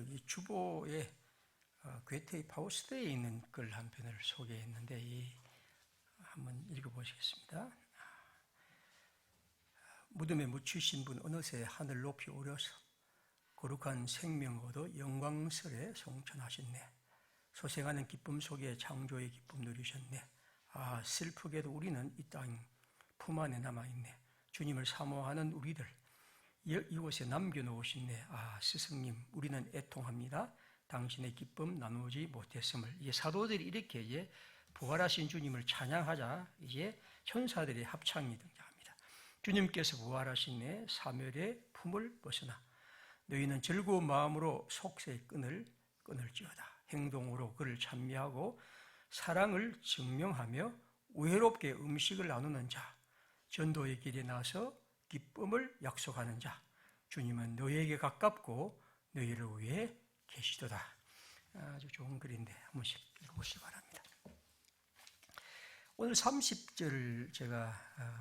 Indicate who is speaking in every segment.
Speaker 1: 이 주보에 괴테의 파우스트에 있는 글 한 편을 소개했는데 한번 읽어보시겠습니다. 무덤에 묻히신 분 어느새 하늘 높이 오려서 거룩한 생명 얻어 영광스레 성천하셨네. 소생하는 기쁨 속에 창조의 기쁨 누리셨네. 아, 슬프게도 우리는 이 땅 품 안에 남아있네. 주님을 사모하는 우리들 이곳에 남겨놓으셨네. 아, 스승님, 우리는 애통합니다. 당신의 기쁨 나누지 못했음을. 이제 사도들이 이렇게 이제 부활하신 주님을 찬양하자 이제 천사들의 합창이 등장합니다. 주님께서 부활하시네. 사멸의 품을 벗어나 너희는 즐거운 마음으로 속세의 끈을 끊을지어다. 행동으로 그를 찬미하고 사랑을 증명하며 외롭게 음식을 나누는 자, 전도의 길에 나서 기쁨을 약속하는 자, 주님은 너희에게 가깝고 너희를 위해 계시도다. 아주 좋은 글인데 한 번씩 읽어보시기 바랍니다. 오늘 30절 제가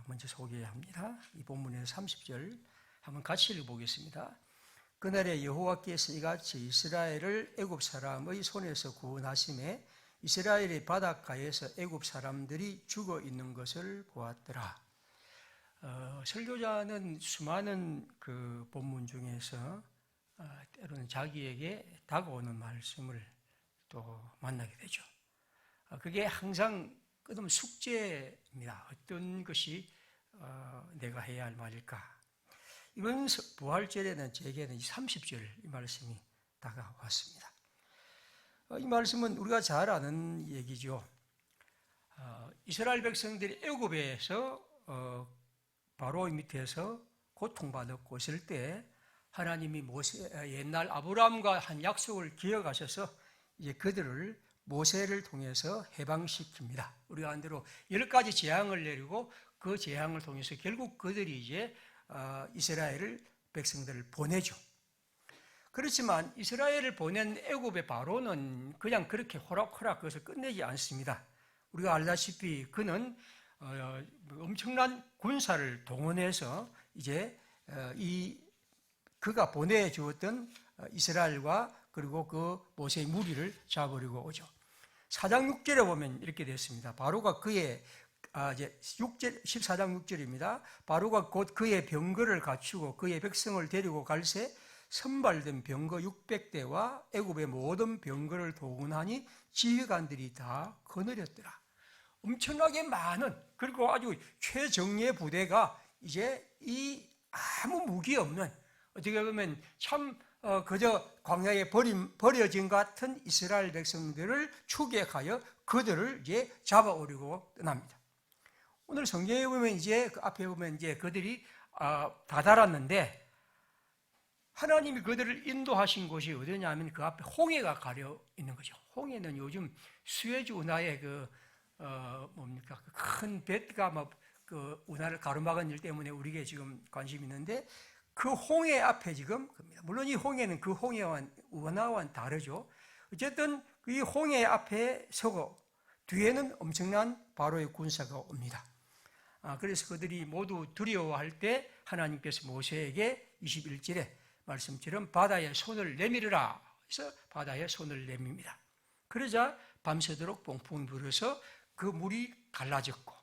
Speaker 1: 먼저 소개합니다. 이 본문에서 30절 한번 같이 읽어보겠습니다. 그날에 여호와께서 이같이 이스라엘을 애굽 사람의 손에서 구원하심에 이스라엘의 바닷가에서 애굽 사람들이 죽어 있는 것을 보았더라. 설교자는 수많은 그 본문 중에서 때로는 자기에게 다가오는 말씀을 또 만나게 되죠. 그게 항상 끝없는 숙제입니다. 어떤 것이 내가 해야 할 말일까? 이번 부활절에는 제게는 30절 이 말씀이 다가왔습니다. 이 말씀은 우리가 잘 아는 얘기죠. 이스라엘 백성들이 애굽에서 바로 밑에서 고통받았고 있을 때 하나님이 옛날 아브라함과 한 약속을 기억하셔서 이제 그들을 모세를 통해서 해방시킵니다. 우리가 한 대로 10가지 재앙을 내리고 그 재앙을 통해서 결국 그들이 이제 이스라엘을 백성들을 보내죠. 그렇지만 이스라엘을 보낸 애굽의 바로는 그냥 그렇게 호락호락 그것을 끝내지 않습니다. 우리가 알다시피 그는 엄청난 군사를 동원해서 이제 그가 보내주었던 이스라엘과 그리고 그 모세의 무리를 잡으려고 오죠. 4장 6절에 보면 이렇게 됐습니다. 바로가 그의 이제 14장 6절입니다. 바로가 곧 그의 병거를 갖추고 그의 백성을 데리고 갈새 선발된 병거 600대와 애굽의 모든 병거를 동원하니 지휘관들이 다 거느렸더라. 엄청나게 많은 그리고 아주 최정예 부대가 이제 이 아무 무기 없는 어떻게 보면 참 그저 광야에 버려진 같은 이스라엘 백성들을 추격하여 그들을 이제 잡아오려고 떠납니다. 오늘 성경에 보면 이제 그 앞에 보면 이제 그들이 다다랐는데 하나님이 그들을 인도하신 곳이 어디냐면 그 앞에 홍해가 가려 있는 거죠. 홍해는 요즘 수에즈 운하의 뭡니까? 큰 배가 그 운하를 가로막은 일 때문에 우리에게 지금 관심이 있는데 그 홍해 앞에 지금 겁니다. 물론 이 홍해는 그 홍해와는 운하와는 다르죠. 어쨌든 이 홍해 앞에 서고 뒤에는 엄청난 바로의 군사가 옵니다. 그래서 그들이 모두 두려워할 때 하나님께서 모세에게 21절에 말씀처럼 바다에 손을 내밀으라 해서 바다에 손을 내밉니다. 그러자 밤새도록 뽕뽕 불어서 그 물이 갈라졌고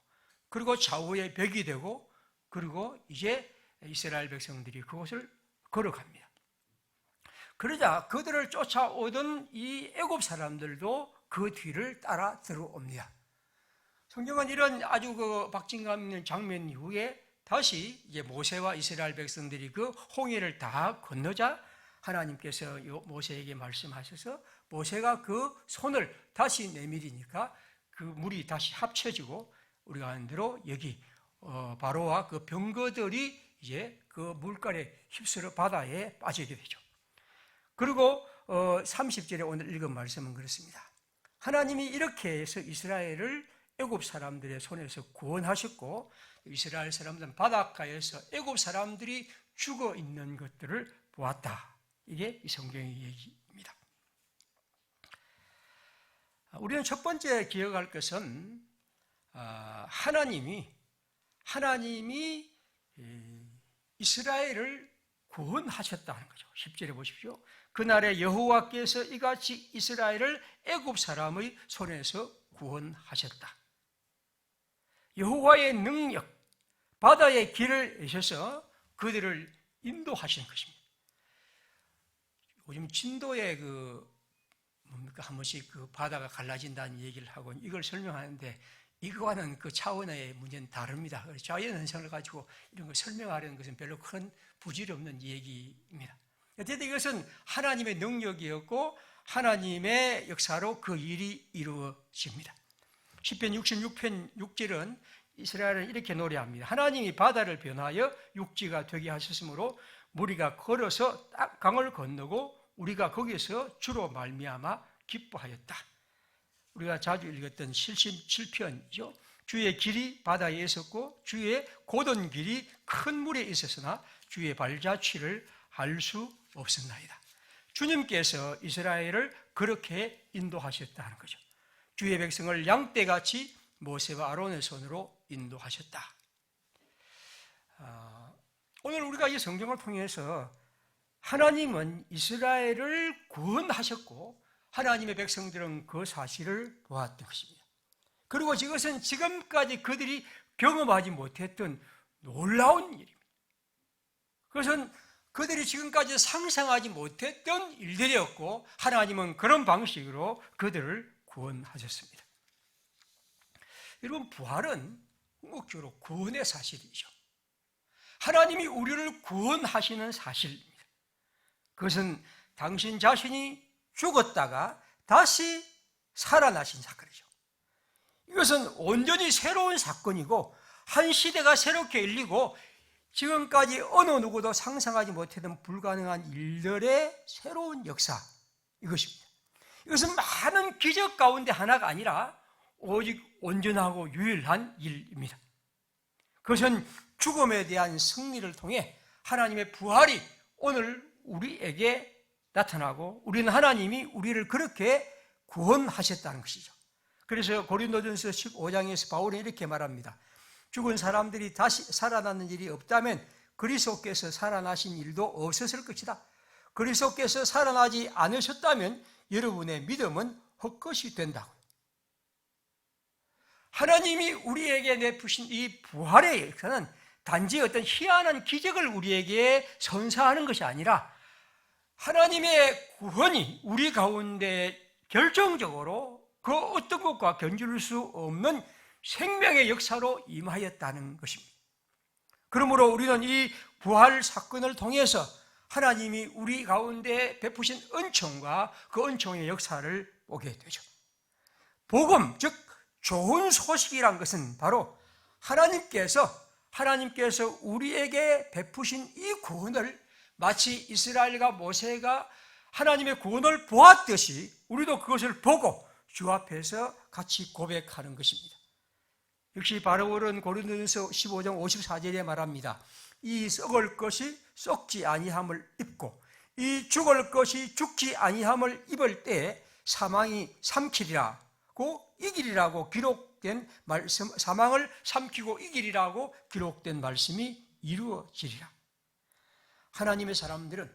Speaker 1: 그리고 좌우에 벽이 되고 그리고 이제 이스라엘 백성들이 그곳을 걸어갑니다. 그러자 그들을 쫓아오던 이 애굽 사람들도 그 뒤를 따라 들어옵니다. 성경은 이런 아주 그 박진감 있는 장면 이후에 다시 이제 모세와 이스라엘 백성들이 그 홍해를 다 건너자 하나님께서 모세에게 말씀하셔서 모세가 그 손을 다시 내밀으니까 그 물이 다시 합쳐지고 우리가 아는 대로 여기 바로와 그 병거들이 이제 그 물가에 휩쓸어 바다에 빠지게 되죠. 그리고 30절에 오늘 읽은 말씀은 그렇습니다. 하나님이 이렇게 해서 이스라엘을 애굽 사람들의 손에서 구원하셨고 이스라엘 사람들은 바닷가에서 애굽 사람들이 죽어 있는 것들을 보았다. 이게 이 성경의 얘기입니다. 우리는 첫 번째 기억할 것은 하나님이 이스라엘을 구원하셨다는 거죠. 10절에 보십시오. 그날에 여호와께서 이같이 이스라엘을 애굽 사람의 손에서 구원하셨다. 여호와의 능력, 바다의 길을 내셔서 그들을 인도하시는 것입니다. 요즘 진도에 한 번씩 바다가 갈라진다는 얘기를 하고 이걸 설명하는데 이거와는 그 차원의 문제는 다릅니다. 자연현상을 가지고 이런 걸 설명하려는 것은 별로 큰 부질이 없는 얘기입니다. 어쨌든 이것은 하나님의 능력이었고 하나님의 역사로 그 일이 이루어집니다. 시편 66편 6절은 이스라엘은 이렇게 노래합니다. 하나님이 바다를 변하여 육지가 되게 하셨으므로 우리가 걸어서 딱 강을 건너고 우리가 거기서 주로 말미암아 기뻐하였다. 우리가 자주 읽었던 77편이죠. 주의 길이 바다에 있었고 주의 고든 길이 큰 물에 있었으나 주의 발자취를 알 수 없었나이다. 주님께서 이스라엘을 그렇게 인도하셨다는 거죠. 주의 백성을 양떼같이 모세와 아론의 손으로 인도하셨다. 오늘 우리가 이 성경을 통해서 하나님은 이스라엘을 구원하셨고 하나님의 백성들은 그 사실을 보았던 것입니다. 그리고 이것은 지금까지 그들이 경험하지 못했던 놀라운 일입니다. 그것은 그들이 지금까지 상상하지 못했던 일들이었고 하나님은 그런 방식으로 그들을 구원하셨습니다. 여러분, 부활은 궁극적으로 구원의 사실이죠. 하나님이 우리를 구원하시는 사실입니다. 그것은 당신 자신이 죽었다가 다시 살아나신 사건이죠. 이것은 온전히 새로운 사건이고 한 시대가 새롭게 열리고 지금까지 어느 누구도 상상하지 못했던 불가능한 일들의 새로운 역사, 이것입니다. 이것은 많은 기적 가운데 하나가 아니라 오직 온전하고 유일한 일입니다. 그것은 죽음에 대한 승리를 통해 하나님의 부활이 오늘 우리에게 나타나고 우리는 하나님이 우리를 그렇게 구원하셨다는 것이죠. 그래서 고린도전서 15장에서 바울은 이렇게 말합니다. 죽은 사람들이 다시 살아나는 일이 없다면 그리스도께서 살아나신 일도 없었을 것이다. 그리스도께서 살아나지 않으셨다면 여러분의 믿음은 헛것이 된다고. 하나님이 우리에게 내푸신 이 부활의 역사는 단지 어떤 희한한 기적을 우리에게 선사하는 것이 아니라 하나님의 구원이 우리 가운데 결정적으로 그 어떤 것과 견줄 수 없는 생명의 역사로 임하였다는 것입니다. 그러므로 우리는 이 부활 사건을 통해서 하나님이 우리 가운데 베푸신 은총과 그 은총의 역사를 보게 되죠. 복음, 즉 좋은 소식이란 것은 바로 하나님께서 우리에게 베푸신 이 구원을 마치 이스라엘과 모세가 하나님의 구원을 보았듯이 우리도 그것을 보고 주 앞에서 같이 고백하는 것입니다. 역시 바울은 고린도전서 15장 54절에 말합니다. 이 썩을 것이 썩지 아니함을 입고 이 죽을 것이 죽지 아니함을 입을 때에 사망이 삼키리라고 이기리라고 기록된 말씀, 사망을 삼키고 이기리라고 기록된 말씀이 이루어지리라. 하나님의 사람들은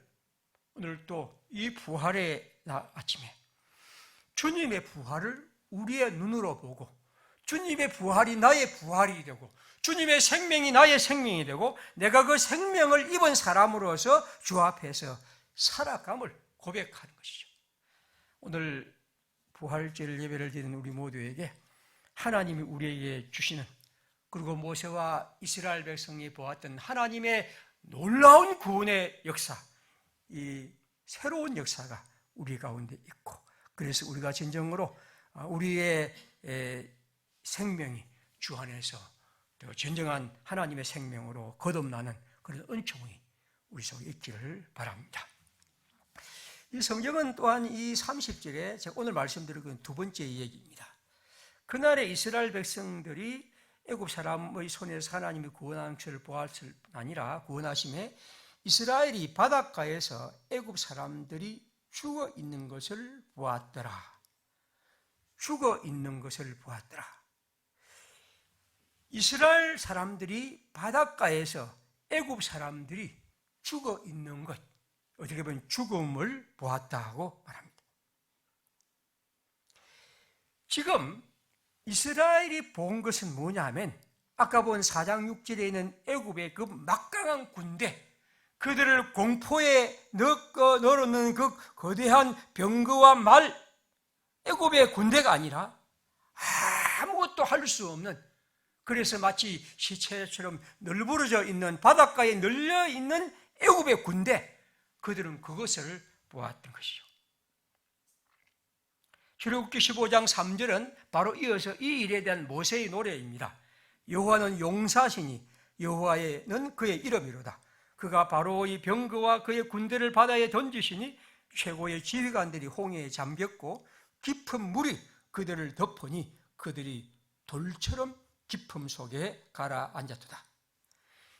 Speaker 1: 오늘 또 이 부활의 아침에 주님의 부활을 우리의 눈으로 보고 주님의 부활이 나의 부활이 되고 주님의 생명이 나의 생명이 되고 내가 그 생명을 입은 사람으로서 주 앞에서 살아감을 고백하는 것이죠. 오늘 부활절 예배를 드리는 우리 모두에게 하나님이 우리에게 주시는, 그리고 모세와 이스라엘 백성이 보았던 하나님의 놀라운 구원의 역사, 이 새로운 역사가 우리 가운데 있고, 그래서 우리가 진정으로 우리의 생명이 주 안에서 진정한 하나님의 생명으로 거듭나는 그런 은총이 우리 속에 있기를 바랍니다. 이 성경은 또한 이 30절에 제가 오늘 말씀드린 두 번째 얘기입니다. 그날에 이스라엘 백성들이 애굽 사람의 손에서 하나님이 구원하는 것을 보았을 뿐 아니라 구원하심에 이스라엘이 바닷가에서 애굽 사람들이 죽어 있는 것을 보았더라. 죽어 있는 것을 보았더라. 이스라엘 사람들이 바닷가에서 애굽 사람들이 죽어 있는 것, 어떻게 보면 죽음을 보았다고 말합니다. 지금 이스라엘이 본 것은 뭐냐면 아까 본 4장 6절에 있는 애굽의 그 막강한 군대, 그들을 공포에 넣어놓는 그 거대한 병거와 말, 애굽의 군대가 아니라 아무것도 할 수 없는, 그래서 마치 시체처럼 널브러져 있는, 바닷가에 널려 있는 애굽의 군대, 그들은 그것을 보았던 것이죠. 출애굽기 15장 3절은 바로 이어서 이 일에 대한 모세의 노래입니다. 여호와는 용사시니 여호와는 그의 이름이로다. 그가 바로의 병거와 그의 군대를 바다에 던지시니 최고의 지휘관들이 홍해에 잠겼고 깊은 물이 그들을 덮으니 그들이 돌처럼 깊음 속에 가라앉았도다.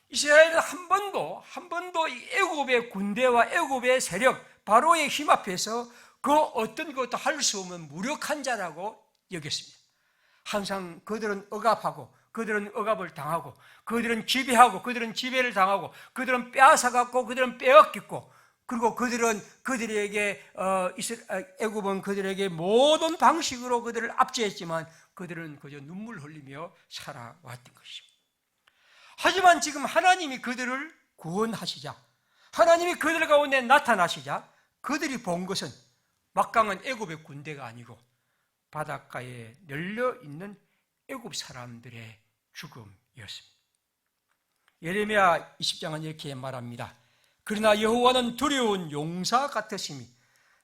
Speaker 1: 이스라엘은 한 번도 이 애굽의 군대와 애굽의 세력, 바로의 힘 앞에서 그 어떤 것도 할 수 없는 무력한 자라고 여겼습니다. 항상 그들은 억압하고, 그들은 억압을 당하고, 그들은 지배하고, 그들은 지배를 당하고, 그들은 빼앗아갔고, 그들은 빼앗겼고, 그리고 그들은 그들에게 애굽은 그들에게 모든 방식으로 그들을 압제했지만 그들은 그저 눈물 흘리며 살아왔던 것이죠. 하지만 지금 하나님이 그들을 구원하시자, 하나님이 그들 가운데 나타나시자, 그들이 본 것은 막강한 애굽의 군대가 아니고 바닷가에 널려있는 애굽 사람들의 죽음이었습니다. 예레미야 20장은 이렇게 말합니다. 그러나 여호와는 두려운 용사 같으심이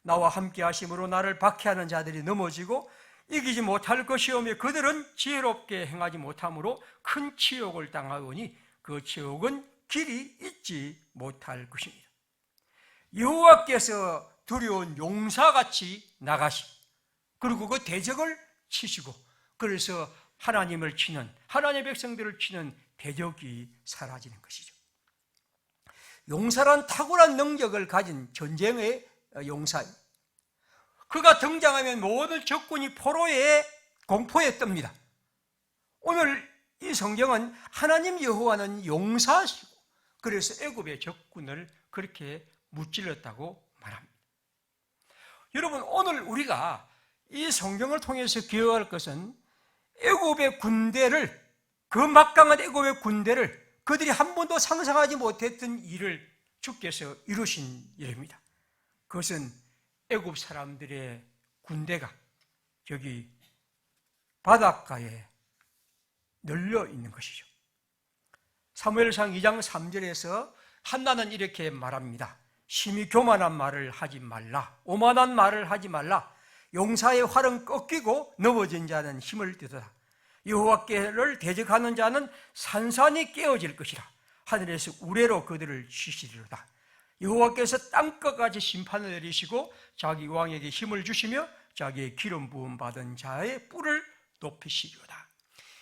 Speaker 1: 나와 함께 하심으로 나를 박해하는 자들이 넘어지고 이기지 못할 것이오며 그들은 지혜롭게 행하지 못함으로 큰 치욕을 당하오니 그 치욕은 길이 잊지 못할 것입니다. 여호와께서 두려운 용사같이 나가시, 그리고 그 대적을 치시고, 그래서 하나님을 치는, 하나님의 백성들을 치는 대적이 사라지는 것이죠. 용사란 탁월한 능력을 가진 전쟁의 용사입니다. 그가 등장하면 모든 적군이 포로에 공포에 뜹니다. 오늘 이 성경은 하나님 여호와는 용사시고 그래서 애굽의 적군을 그렇게 무찔렀다고 말합니다. 여러분, 오늘 우리가 이 성경을 통해서 기억할 것은 애굽의 군대를, 그 막강한 애굽의 군대를 그들이 한 번도 상상하지 못했던 일을 주께서 이루신 일입니다. 그것은 애굽 사람들의 군대가 저기 바닷가에 널려 있는 것이죠. 사무엘상 2장 3절에서 한나는 이렇게 말합니다. 심히 교만한 말을 하지 말라, 오만한 말을 하지 말라. 용사의 활은 꺾이고 넘어진 자는 힘을 띠도다. 여호와께를 대적하는 자는 산산이 깨어질 것이라. 하늘에서 우레로 그들을 치시리로다. 여호와께서 땅끝까지 심판을 내리시고 자기 왕에게 힘을 주시며 자기의 기름 부음 받은 자의 뿔을 높이시리로다.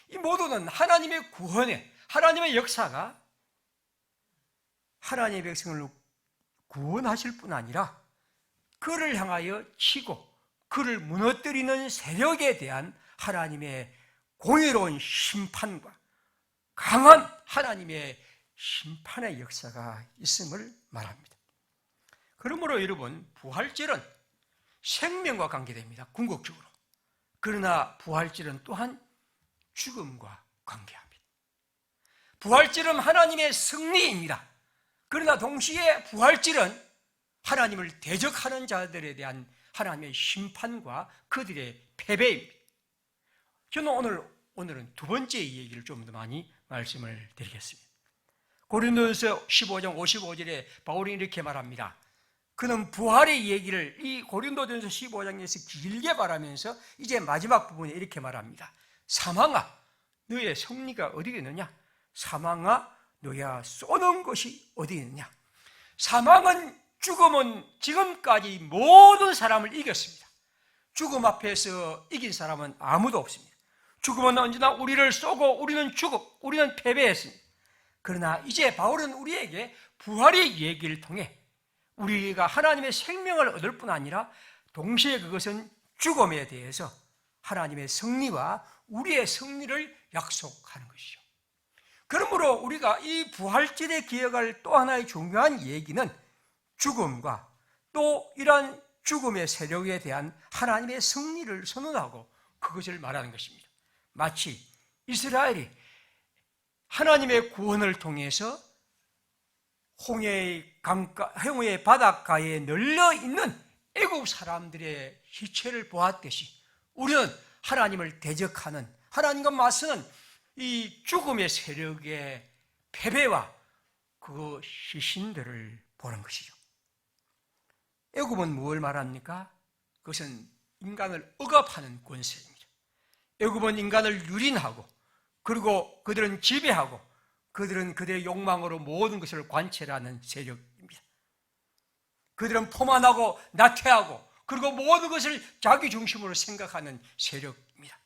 Speaker 1: 이 모두는 하나님의 구원에, 하나님의 역사가 하나님의 백성을 구원하실 뿐 아니라 그를 향하여 치고 그를 무너뜨리는 세력에 대한 하나님의 공의로운 심판과 강한 하나님의 심판의 역사가 있음을 말합니다. 그러므로 여러분, 부활절은 생명과 관계됩니다. 궁극적으로. 그러나 부활절은 또한 죽음과 관계합니다. 부활절은 하나님의 승리입니다. 그러나 동시에 부활절은 하나님을 대적하는 자들에 대한 하나님의 심판과 그들의 패배입니다. 저는 오늘은 두 번째 얘기를 좀 더 많이 말씀을 드리겠습니다. 고린도전서 15장 55절에 바울이 이렇게 말합니다. 그는 부활의 얘기를 이 고린도전서 15장에서 길게 말하면서 이제 마지막 부분에 이렇게 말합니다. 사망아, 너의 승리가 어디 있느냐? 사망아, 너야 쏘는 것이 어디 있느냐? 사망은, 죽음은 지금까지 모든 사람을 이겼습니다. 죽음 앞에서 이긴 사람은 아무도 없습니다. 죽음은 언제나 우리를 쏘고 우리는 패배했습니다. 그러나 이제 바울은 우리에게 부활의 얘기를 통해 우리가 하나님의 생명을 얻을 뿐 아니라 동시에 그것은 죽음에 대해서 하나님의 승리와 우리의 승리를 약속하는 것이죠. 그러므로 우리가 이 부활절에 기억할 또 하나의 중요한 얘기는 죽음과 또 이러한 죽음의 세력에 대한 하나님의 승리를 선언하고 그것을 말하는 것입니다. 마치 이스라엘이 하나님의 구원을 통해서 홍해의 바닷가에 널려 있는 애국 사람들의 시체를 보았듯이 우리는 하나님을 대적하는, 하나님과 맞서는 이 죽음의 세력의 패배와 그 시신들을 보는 것이죠. 애굽은 무엇을 말합니까? 그것은 인간을 억압하는 권세입니다. 애굽은 인간을 유린하고, 그리고 그들은 지배하고, 그들은 그들의 욕망으로 모든 것을 관철하는 세력입니다. 그들은 포만하고 나태하고, 그리고 모든 것을 자기 중심으로 생각하는 세력입니다.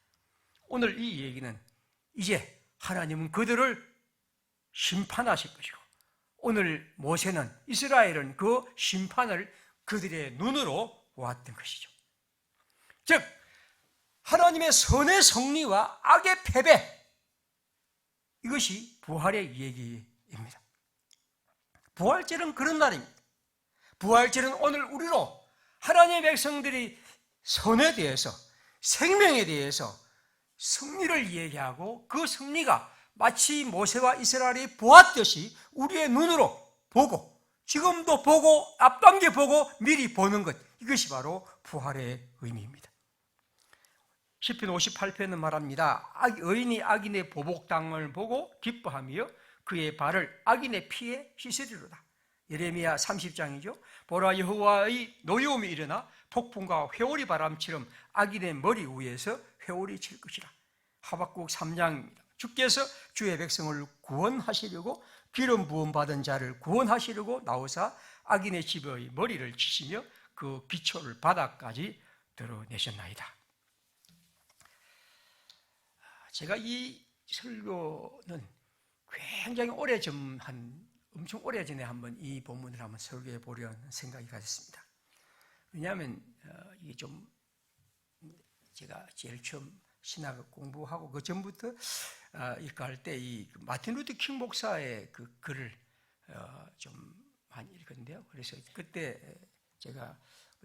Speaker 1: 오늘 이 얘기는 이제 하나님은 그들을 심판하실 것이고, 오늘 모세는, 이스라엘은 그 심판을 그들의 눈으로 보았던 것이죠. 즉 하나님의 선의 승리와 악의 패배, 이것이 부활의 얘기입니다. 부활절은 그런 날입니다. 부활절은 오늘 우리로 하나님의 백성들이 선에 대해서, 생명에 대해서 승리를 얘기하고, 그 승리가 마치 모세와 이스라엘이 보았듯이 우리의 눈으로 보고, 지금도 보고, 앞당겨 보고, 미리 보는 것, 이것이 바로 부활의 의미입니다. 시편 58편은 말합니다. 의인이 악인의 보복당을 보고 기뻐하며 그의 발을 악인의 피에 씻으리로다. 예레미야 30장이죠. 보라, 여호와의 노여움이 일어나 폭풍과 회오리 바람처럼 악인의 머리 위에서 회오리 칠 것이라. 하박국 3장입니다. 주께서 주의 백성을 구원하시려고 기름 부음 받은 자를 구원하시려고 나오사 악인의 집의 머리를 치시며 그 기초를 바닥까지 드러내셨나이다. 제가 이 설교는 굉장히 엄청 오래전에 한번 이 본문을 한번 설교해 보려는 생각이 가졌습니다. 왜냐하면 이게 좀 제가 제일 처음 신학 공부하고 그 전부터 이거 할 때 이 마틴 루터 킹 목사의 그 글을 좀 많이 읽었는데요. 그래서 그때 제가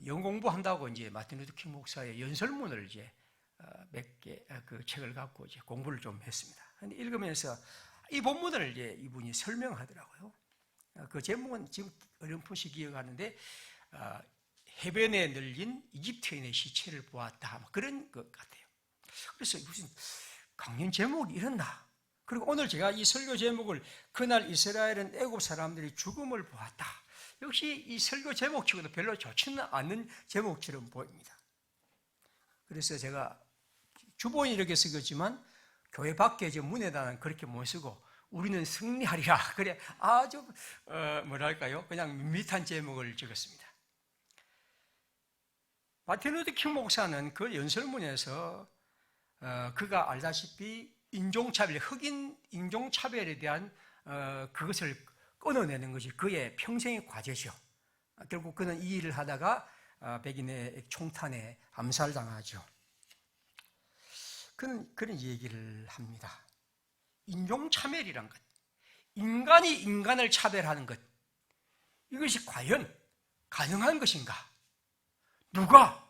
Speaker 1: 영어 공부한다고 이제 마틴 루터 킹 목사의 연설문을 이제 몇 개 그 책을 갖고 이제 공부를 좀 했습니다. 근데 읽으면서 이 본문을 이제 이분이 설명하더라고요. 그 제목은 지금 어렴풋이 기억하는데 해변에 널린 이집트인의 시체를 보았다, 그런 것 같아요. 그래서 무슨 강연 제목이 이랬나? 그리고 오늘 제가 이 설교 제목을 그날 이스라엘은 애굽 사람들이 죽음을 보았다, 역시 이 설교 제목치고도 별로 좋지는 않는 제목처럼 보입니다. 그래서 제가 주본이 이렇게 쓰겠지만 교회 밖에 저 문에다는 그렇게 못 쓰고 우리는 승리하리라, 그래 아주 뭐랄까요, 그냥 밋밋한 제목을 적었습니다. 마틴 루터 킹 목사는 그 연설문에서 그가 알다시피 인종차별, 흑인 인종차별에 대한 그것을 끊어내는 것이 그의 평생의 과제죠. 결국 그는 이 일을 하다가 백인의 총탄에 암살당하죠. 그는 그런 얘기를 합니다. 인종차별이란 것, 인간이 인간을 차별하는 것, 이것이 과연 가능한 것인가? 누가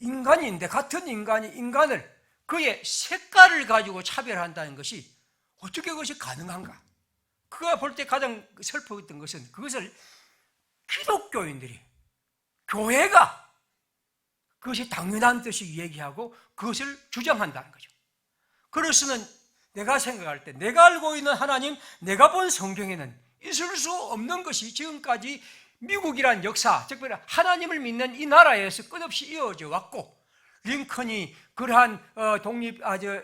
Speaker 1: 인간인데, 같은 인간이 인간을 그의 색깔을 가지고 차별한다는 것이 어떻게 그것이 가능한가? 그가 볼 때 가장 슬퍼했던 것은 그것을 기독교인들이, 교회가 그것이 당연한 뜻이 얘기하고 그것을 주장한다는 거죠. 그래서는 내가 생각할 때, 내가 알고 있는 하나님, 내가 본 성경에는 있을 수 없는 것이 지금까지 미국이란 역사, 즉 하나님을 믿는 이 나라에서 끝없이 이어져 왔고, 링컨이 그러한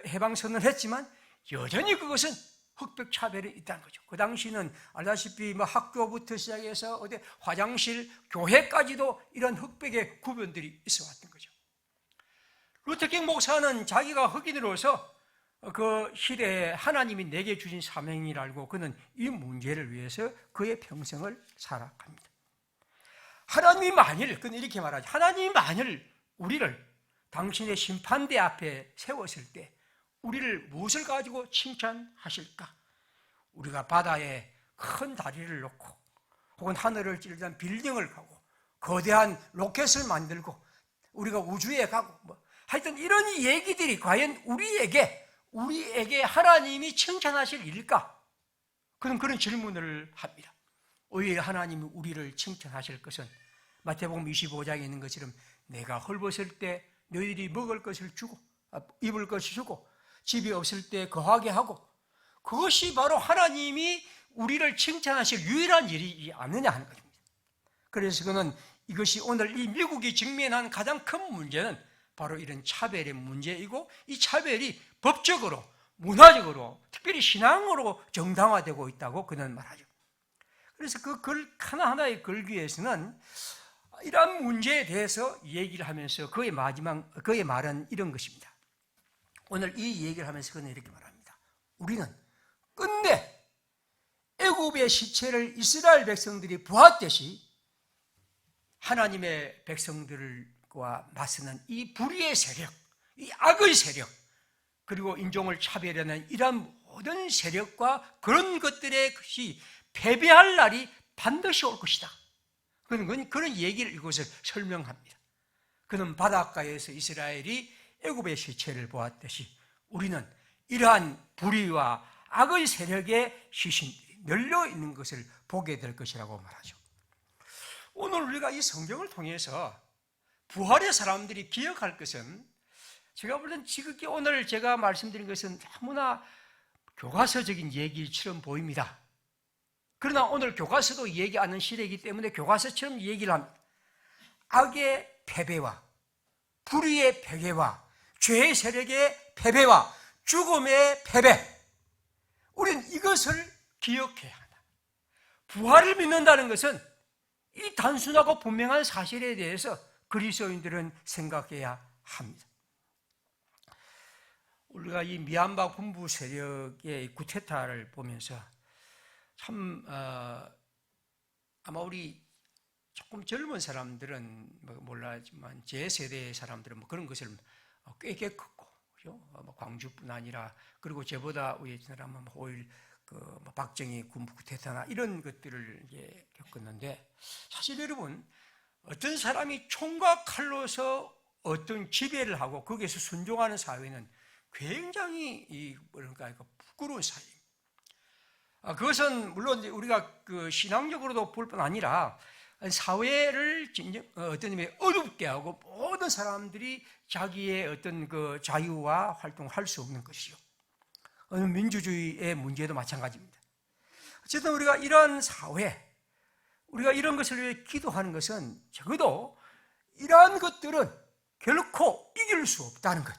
Speaker 1: 해방선언을 했지만 여전히 그것은 흑백 차별이 있다는 거죠. 그 당시는 알다시피 학교부터 시작해서 어디 화장실, 교회까지도 이런 흑백의 구분들이 있어 왔던 거죠. 루터 킹 목사는 자기가 흑인으로서 그 시대에 하나님이 내게 주신 사명을 알고 그는 이 문제를 위해서 그의 평생을 살아갑니다. 하나님이 만일, 그는 이렇게 말하죠. 하나님이 만일 우리를 당신의 심판대 앞에 세웠을 때 우리를 무엇을 가지고 칭찬하실까? 우리가 바다에 큰 다리를 놓고 혹은 하늘을 찌르던 빌딩을 가고 거대한 로켓을 만들고 우리가 우주에 가고 하여튼 이런 얘기들이 과연 우리에게 하나님이 칭찬하실 일일까? 그런 질문을 합니다. 오히려 하나님이 우리를 칭찬하실 것은 마태복음 25장에 있는 것처럼 내가 헐벗을 때 너희들이 먹을 것을 주고 입을 것을 주고 집이 없을 때 거하게 하고 그것이 바로 하나님이 우리를 칭찬하실 유일한 일이지 않느냐 하는 것입니다. 그래서 그는 이것이 오늘 이 미국이 직면한 가장 큰 문제는 바로 이런 차별의 문제이고 이 차별이 법적으로 문화적으로 특별히 신앙으로 정당화되고 있다고 그는 말하죠. 그래서 그 글 하나하나의 글 위에서는 이러한 문제에 대해서 얘기를 하면서 그의 말은 이런 것입니다. 오늘 이 얘기를 하면서 그는 이렇게 말합니다. 우리는 끝내 애굽의 시체를 이스라엘 백성들이 보았듯이 하나님의 백성들과 맞서는 이 불의의 세력, 이 악의 세력, 그리고 인종을 차별하는 이러한 모든 세력과 그런 것들의 것이 패배할 날이 반드시 올 것이다. 그런 얘기를 이곳을 설명합니다. 그는 바닷가에서 이스라엘이 애굽의 시체를 보았듯이 우리는 이러한 불의와 악의 세력의 시신들이 널려 있는 것을 보게 될 것이라고 말하죠. 오늘 우리가 이 성경을 통해서 부활의 사람들이 기억할 것은 제가 볼 땐 지극히 오늘 제가 말씀드린 것은 너무나 교과서적인 얘기처럼 보입니다. 그러나 오늘 교과서도 얘기하는 시대이기 때문에 교과서처럼 얘기를 합니다. 악의 패배와 불의의 패배와 죄의 세력의 패배와 죽음의 패배, 우리는 이것을 기억해야 한다. 부활을 믿는다는 것은 이 단순하고 분명한 사실에 대해서 그리스도인들은 생각해야 합니다. 우리가 이 미얀마 군부 세력의 쿠데타를 보면서 참 아마 우리 조금 젊은 사람들은 몰라지만 제 세대의 사람들은 그런 것을 꽤 겪었고, 그죠? 광주뿐 아니라 그리고 저보다 위에 사람은 5.1 박정희 군부 쿠데타나 이런 것들을 이제 겪었는데, 사실 여러분 어떤 사람이 총과 칼로서 어떤 지배를 하고 거기에서 순종하는 사회는 굉장히 뭐랄까 부끄러운 사회입니다. 그것은 물론 우리가 신앙적으로도 볼 뿐 아니라 사회를 어떤 의미에 어둡게 하고 모든 사람들이 자기의 어떤 자유와 활동할 수 없는 것이요. 어느 민주주의의 문제도 마찬가지입니다. 어쨌든 우리가 이런 사회, 우리가 이런 것을 위해 기도하는 것은 적어도 이러한 것들은 결코 이길 수 없다는 것.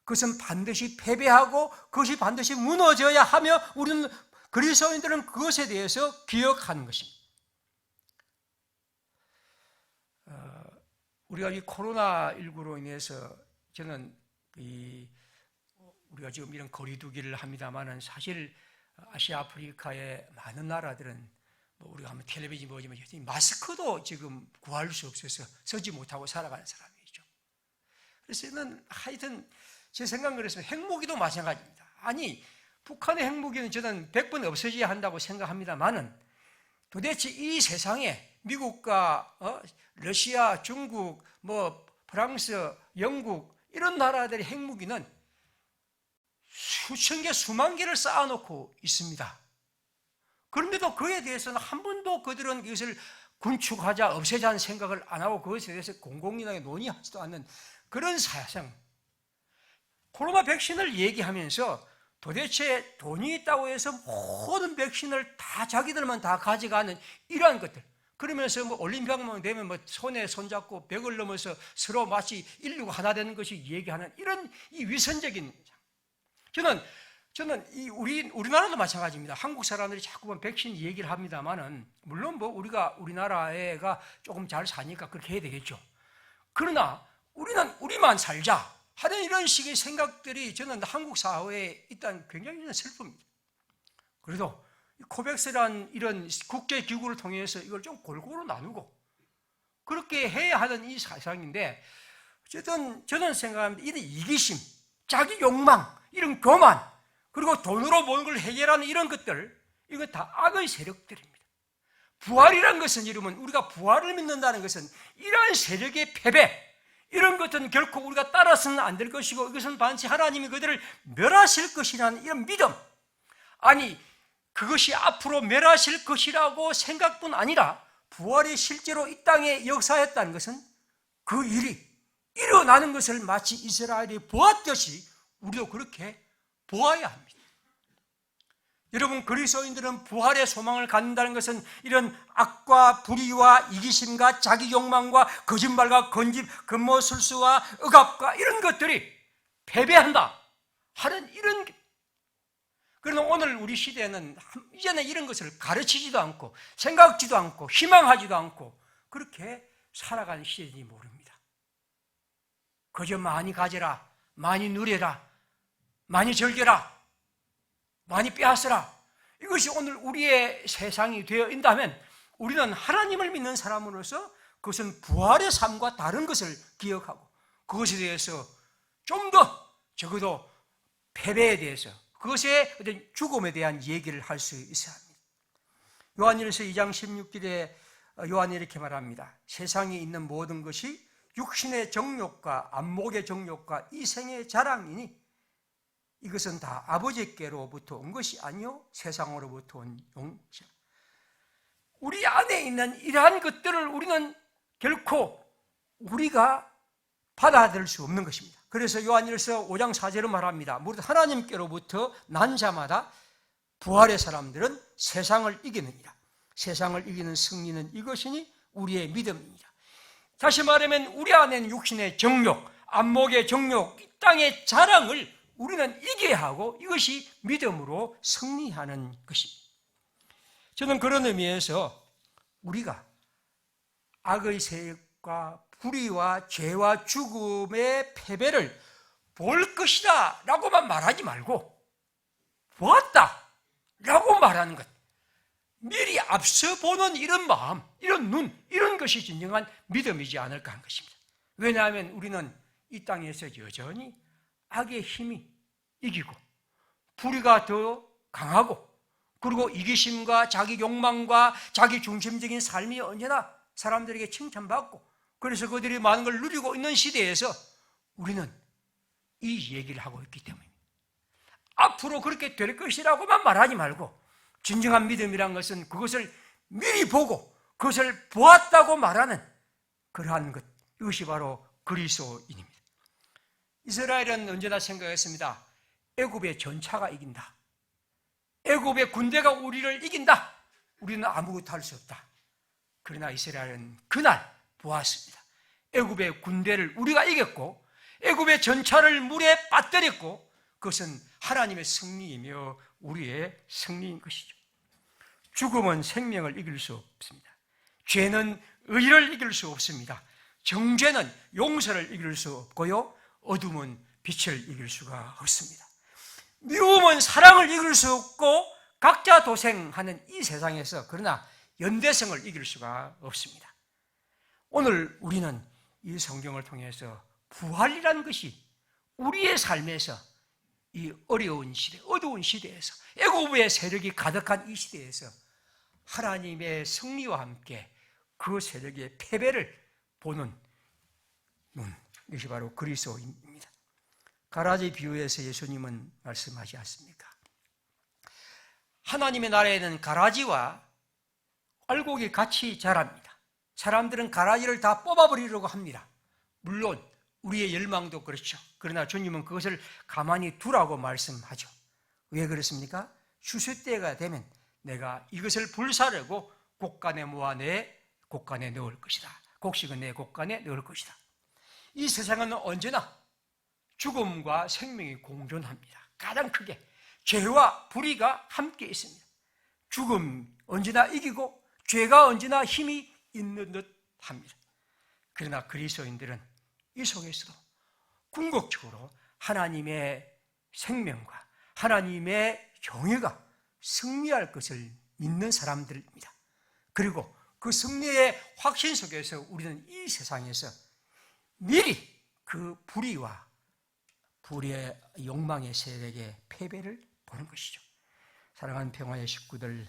Speaker 1: 그것은 반드시 패배하고 그것이 반드시 무너져야 하며 우리는 그리스도인들은 그것에 대해서 기억하는 것입니다. 우리가 이 코로나19로 인해서 저는 우리가 지금 이런 거리두기를 합니다만은 사실 아시아 아프리카의 많은 나라들은 우리가 한번 텔레비전 보지만 마스크도 지금 구할 수 없어서 쓰지 못하고 살아가는 사람이죠. 그래서 저는 하여튼 제 생각은 그랬습니다. 핵무기도 마찬가지입니다. 아니 북한의 핵무기는 저는 100번 없어져야 한다고 생각합니다만은 도대체 이 세상에 미국과 러시아, 중국, 프랑스, 영국 이런 나라들의 핵무기는 수천 개, 수만 개를 쌓아놓고 있습니다. 그런데도 그에 대해서는 한 번도 그들은 이것을 군축하자, 없애자는 생각을 안 하고 그것에 대해서 공공연하게 논의하지도 않는 그런 사상. 코로나 백신을 얘기하면서 도대체 돈이 있다고 해서 모든 백신을 다 자기들만 다 가져가는 이러한 것들. 그러면서 올림픽만 되면 손에 손잡고 벽을 넘어서 서로 마치 인류가 하나 되는 것이 얘기하는 이런 이 위선적인. 저는 우리나라도 마찬가지입니다. 한국 사람들이 자꾸만 백신 얘기를 합니다만은 물론 우리나라가 조금 잘 사니까 그렇게 해야 되겠죠. 그러나 우리는 우리만 살자 하는 이런 식의 생각들이 저는 한국 사회에 일단 굉장히 슬픕니다. 그래도 코백스란 이런 국제기구를 통해서 이걸 좀 골고루 나누고 그렇게 해야 하는 이 사상인데 어쨌든 저는 생각합니다. 이런 이기심, 자기 욕망 이런 교만, 그리고 돈으로 모든 걸 해결하는 이런 것들, 이거 다 악의 세력들입니다. 부활이라는 것은 이러면 우리가 부활을 믿는다는 것은 이러한 세력의 패배, 이런 것은 결코 우리가 따라서는 안 될 것이고 이것은 반드시 하나님이 그들을 멸하실 것이라는 이런 믿음, 아니 그것이 앞으로 멸하실 것이라고 생각뿐 아니라 부활이 실제로 이 땅에 역사했다는 것은 그 일이 일어나는 것을 마치 이스라엘이 보았듯이 우리도 그렇게 보아야 합니다. 여러분, 그리스도인들은 부활의 소망을 갖는다는 것은 이런 악과 불의와 이기심과 자기 욕망과 거짓말과 건모술수와 억압과 이런 것들이 패배한다 하는 이런. 그러나 오늘 우리 시대는 이제는 이런 것을 가르치지도 않고 생각지도 않고 희망하지도 않고 그렇게 살아가는 시대인지 모릅니다. 그저 많이 가져라, 많이 누려라, 많이 즐겨라, 많이 빼앗으라, 이것이 오늘 우리의 세상이 되어 있다면 우리는 하나님을 믿는 사람으로서 그것은 부활의 삶과 다른 것을 기억하고 그것에 대해서 좀 더 적어도 패배에 대해서 그것의 어떤 죽음에 대한 얘기를 할 수 있어야 합니다. 요한일서 2장 16절에 요한이 이렇게 말합니다. 세상에 있는 모든 것이 육신의 정욕과 안목의 정욕과 이생의 자랑이니 이것은 다 아버지께로부터 온 것이 아니요 세상으로부터 온 용이라. 우리 안에 있는 이러한 것들을 우리는 결코 우리가 받아들일 수 없는 것입니다. 그래서 요한일서 5장 4절은 말합니다. 무릇 하나님께로부터 난 자마다 부활의 사람들은 세상을 이기느니라. 세상을 이기는 승리는 이것이니 우리의 믿음입니다. 다시 말하면 우리 안에는 육신의 정욕, 안목의 정욕, 이 땅의 자랑을 우리는 이겨야 하고 이것이 믿음으로 승리하는 것입니다. 저는 그런 의미에서 우리가 악의 세력과 불의와 죄와 죽음의 패배를 볼 것이다 라고만 말하지 말고 보았다 라고 말하는 것, 미리 앞서 보는 이런 마음, 이런 눈, 이런 것이 진정한 믿음이지 않을까 하는 것입니다. 왜냐하면 우리는 이 땅에서 여전히 악의 힘이 이기고 불의가 더 강하고 그리고 이기심과 자기 욕망과 자기 중심적인 삶이 언제나 사람들에게 칭찬받고 그래서 그들이 많은 걸 누리고 있는 시대에서 우리는 이 얘기를 하고 있기 때문입니다. 앞으로 그렇게 될 것이라고만 말하지 말고 진정한 믿음이란 것은 그것을 미리 보고 그것을 보았다고 말하는 그러한 것, 이것이 바로 그리스도인입니다. 이스라엘은 언제나 생각했습니다. 애굽의 전차가 이긴다. 애굽의 군대가 우리를 이긴다. 우리는 아무것도 할 수 없다. 그러나 이스라엘은 그날 보았습니다. 애굽의 군대를 우리가 이겼고 애굽의 전차를 물에 빠뜨렸고 그것은 하나님의 승리이며 우리의 승리인 것이죠. 죽음은 생명을 이길 수 없습니다. 죄는 의를 이길 수 없습니다. 정죄는 용서를 이길 수 없고요, 어둠은 빛을 이길 수가 없습니다. 미움은 사랑을 이길 수 없고 각자 도생하는 이 세상에서 그러나 연대성을 이길 수가 없습니다. 오늘 우리는 이 성경을 통해서 부활이라는 것이 우리의 삶에서 이 어려운 시대, 어두운 시대에서 애굽의 세력이 가득한 이 시대에서 하나님의 승리와 함께 그 세력의 패배를 보는 눈, 이것이 바로 그리스도입니다. 가라지 비유에서 예수님은 말씀하지 않습니까? 하나님의 나라에는 가라지와 알곡이 같이 자랍니다. 사람들은 가라지를 다 뽑아버리려고 합니다. 물론 우리의 열망도 그렇죠. 그러나 주님은 그것을 가만히 두라고 말씀하죠. 왜 그렇습니까? 추수 때가 되면 내가 이것을 불사르고 곡간에 모아 내 곡간에 넣을 것이다. 곡식은 내 곡간에 넣을 것이다. 이 세상은 언제나 죽음과 생명이 공존합니다. 가장 크게 죄와 불의가 함께 있습니다. 죽음 언제나 이기고 죄가 언제나 힘이 있는 듯 합니다. 그러나 그리스도인들은 이 속에서도 궁극적으로 하나님의 생명과 하나님의 정의가 승리할 것을 믿는 사람들입니다. 그리고 그 승리의 확신 속에서 우리는 이 세상에서 미리 그 불의와 불의 욕망의 세력의 패배를 보는 것이죠. 사랑하는 평화의 식구들,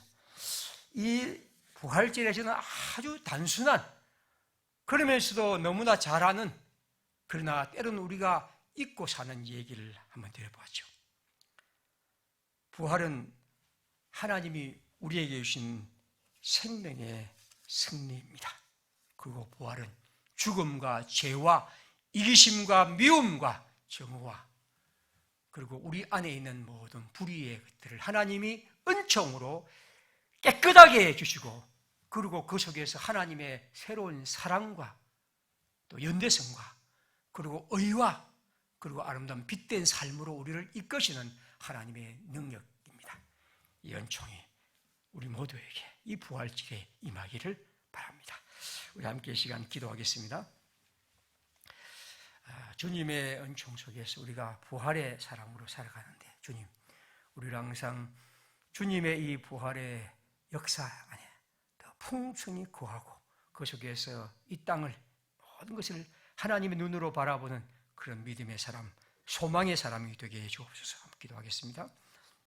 Speaker 1: 이 부활절에서는 아주 단순한, 그러면서도 너무나 잘하는, 그러나 때로는 우리가 잊고 사는 얘기를 한번 드려보았죠. 부활은 하나님이 우리에게 주신 생명의 승리입니다. 그리고 부활은 죽음과 죄와 이기심과 미움과 정오와 그리고 우리 안에 있는 모든 불의의 것들을 하나님이 은총으로 깨끗하게 해주시고, 그리고 그 속에서 하나님의 새로운 사랑과 또 연대성과 그리고 의와 그리고 아름다운 빛된 삶으로 우리를 이끄시는 하나님의 능력입니다. 이 은총이 우리 모두에게 이 부활절에 임하기를 바랍니다. 우리 함께 시간 기도하겠습니다. 주님의 은총 속에서 우리가 부활의 사람으로 살아가는데, 주님, 우리를 항상 주님의 이 부활의 역사 안에 더 풍성히 거하고 그 속에서 이 땅을 모든 것을 하나님의 눈으로 바라보는 그런 믿음의 사람, 소망의 사람이 되게 해 주옵소서. 기도하겠습니다.